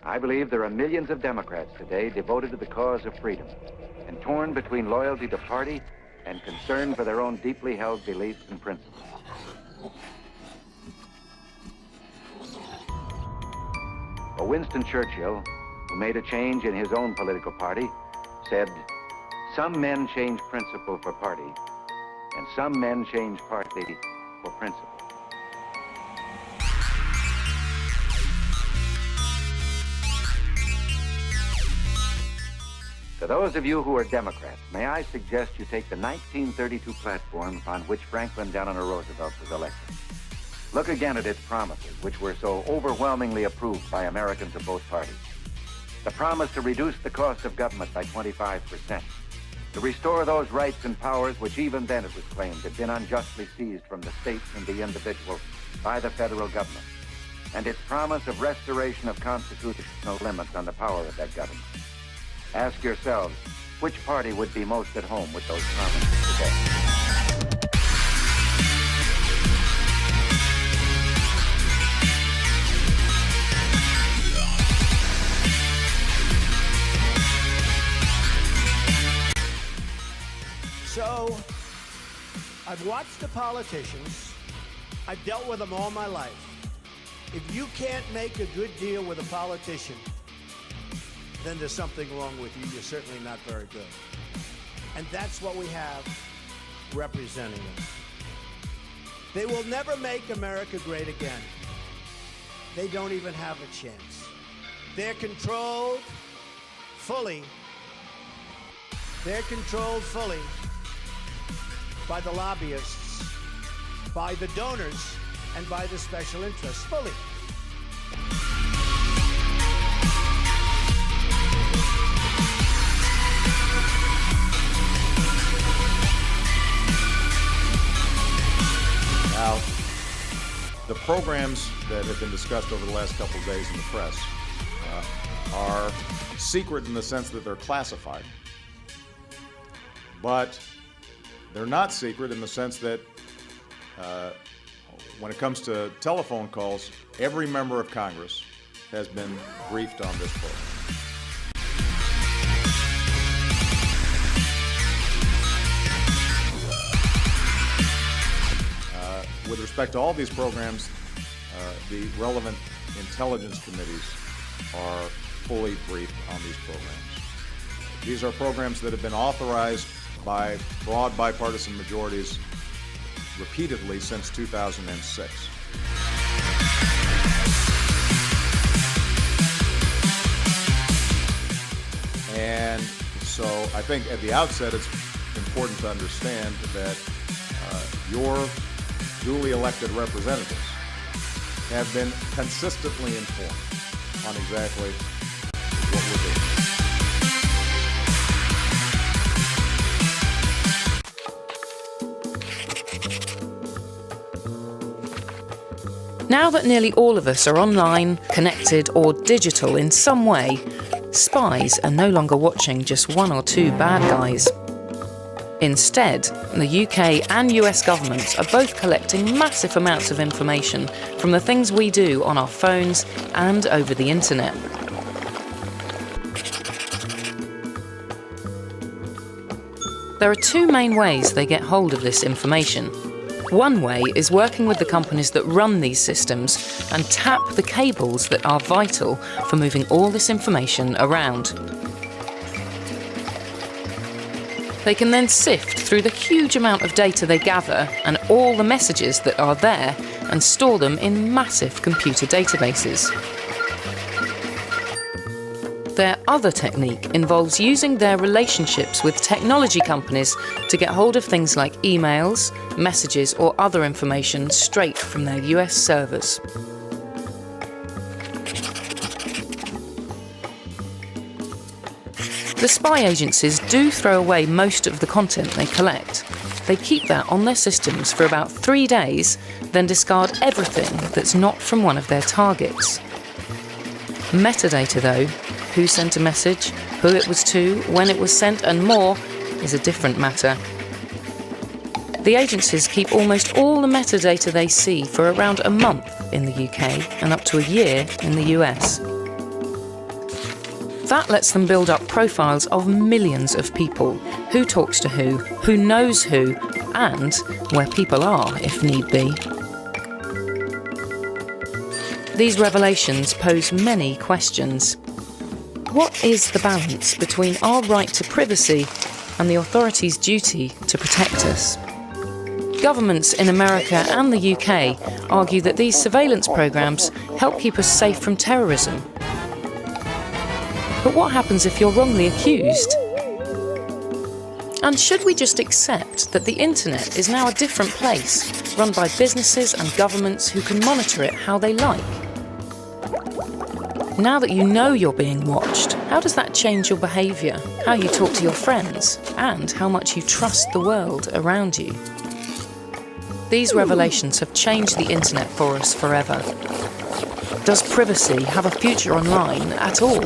I believe there are millions of Democrats today devoted to the cause of freedom and torn between loyalty to party and concern for their own deeply held beliefs and principles. But Winston Churchill, who made a change in his own political party, said, "Some men change principle for party, and some men change party for principle." To those of you who are Democrats, may I suggest you take the 1932 platform upon which Franklin Delano Roosevelt was elected. Look again at its promises, which were so overwhelmingly approved by Americans of both parties. The promise to reduce the cost of government by 25%, to restore those rights and powers which even then it was claimed had been unjustly seized from the states and the individual by the federal government, and its promise of restoration of constitutional limits on the power of that government. Ask yourselves, which party would be most at home with those promises today? So, I've watched the politicians. I've dealt with them all my life. If you can't make a good deal with a politician, then there's something wrong with you. You're certainly not very good. And that's what we have representing us. They will never make America great again. They don't even have a chance. They're controlled fully. They're controlled fully by the lobbyists, by the donors, and by the special interests, fully. Now, the programs that have been discussed over the last couple of days in the press are secret in the sense that they're classified. But they're not secret in the sense that when it comes to telephone calls, every member of Congress has been briefed on this program. With respect to all these programs, the relevant intelligence committees are fully briefed on these programs. These are programs that have been authorized by broad bipartisan majorities repeatedly since 2006. And so I think at the outset it's important to understand that your duly elected representatives have been consistently informed on exactly what we're doing. Now that nearly all of us are online, connected, or digital in some way, spies are no longer watching just one or two bad guys. Instead, the UK and US governments are both collecting massive amounts of information from the things we do on our phones and over the internet. There are two main ways they get hold of this information. One way is working with the companies that run these systems and tap the cables that are vital for moving all this information around. They can then sift through the huge amount of data they gather and all the messages that are there and store them in massive computer databases. Their other technique involves using their relationships with technology companies to get hold of things like emails, messages, or other information straight from their US servers. The spy agencies do throw away most of the content they collect. They keep that on their systems for about 3 days, then discard everything that's not from one of their targets. Metadata, though, who sent a message, who it was to, when it was sent, and more, is a different matter. The agencies keep almost all the metadata they see for around a month in the UK and up to a year in the US. That lets them build up profiles of millions of people, who talks to who knows who, and where people are, if need be. These revelations pose many questions. What is the balance between our right to privacy and the authorities' duty to protect us? Governments in America and the UK argue that these surveillance programs help keep us safe from terrorism. But what happens if you're wrongly accused? And should we just accept that the internet is now a different place, run by businesses and governments who can monitor it how they like? Now that you know you're being watched, how does that change your behaviour, how you talk to your friends, and how much you trust the world around you? These revelations have changed the internet for us forever. Does privacy have a future online at all?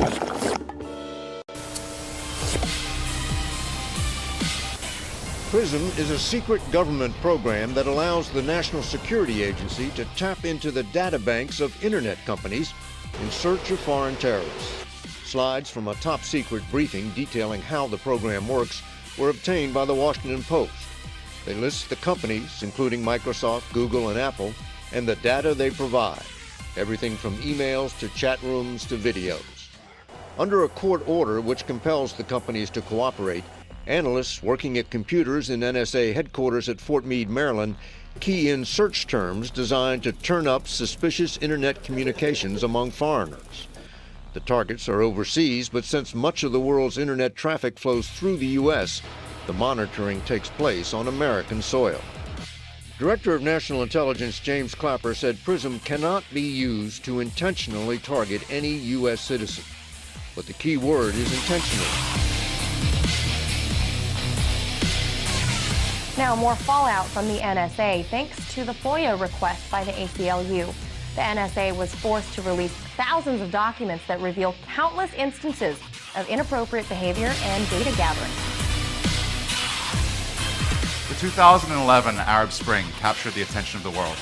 PRISM is a secret government program that allows the National Security Agency to tap into the data banks of internet companies in search of foreign terrorists. Slides from a top-secret briefing detailing how the program works were obtained by the Washington Post. They list the companies, including Microsoft, Google, and Apple, and the data they provide, everything from emails to chat rooms to videos. Under a court order which compels the companies to cooperate, analysts working at computers in NSA headquarters at Fort Meade, Maryland, key in search terms designed to turn up suspicious internet communications among foreigners. The targets are overseas, but since much of the world's internet traffic flows through the U.S., the monitoring takes place on American soil. Director of National Intelligence James Clapper said PRISM cannot be used to intentionally target any U.S. citizen. But the key word is intentional. Now, more fallout from the NSA thanks to the FOIA request by the ACLU. The NSA was forced to release thousands of documents that reveal countless instances of inappropriate behavior and data gathering. The 2011 Arab Spring captured the attention of the world.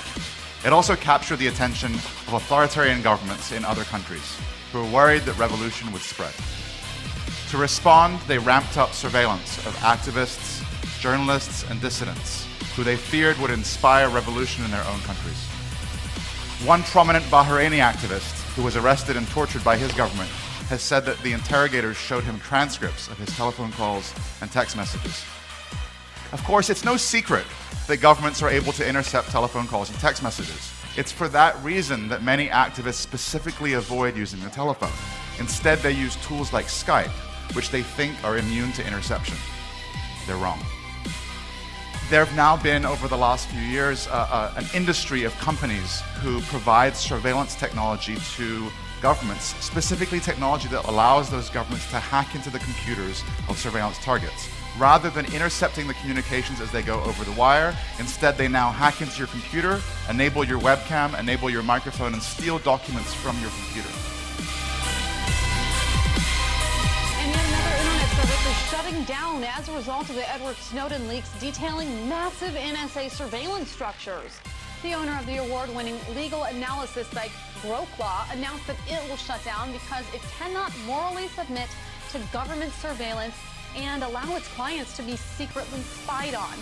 It also captured the attention of authoritarian governments in other countries who were worried that revolution would spread. To respond, they ramped up surveillance of activists, journalists, and dissidents who they feared would inspire revolution in their own countries. One prominent Bahraini activist who was arrested and tortured by his government has said that the interrogators showed him transcripts of his telephone calls and text messages. Of course, it's no secret that governments are able to intercept telephone calls and text messages. It's for that reason that many activists specifically avoid using the telephone. Instead, they use tools like Skype, which they think are immune to interception. They're wrong. There have now been, over the last few years, an industry of companies who provide surveillance technology to governments, specifically technology that allows those governments to hack into the computers of surveillance targets. Rather than intercepting the communications as they go over the wire, instead they now hack into your computer, enable your webcam, enable your microphone, and steal documents from your computer. And yet another internet service is shutting down as a result of the Edward Snowden leaks detailing massive NSA surveillance structures. The owner of the award-winning legal analysis site Groklaw announced that it will shut down because it cannot morally submit to government surveillance and allow its clients to be secretly spied on.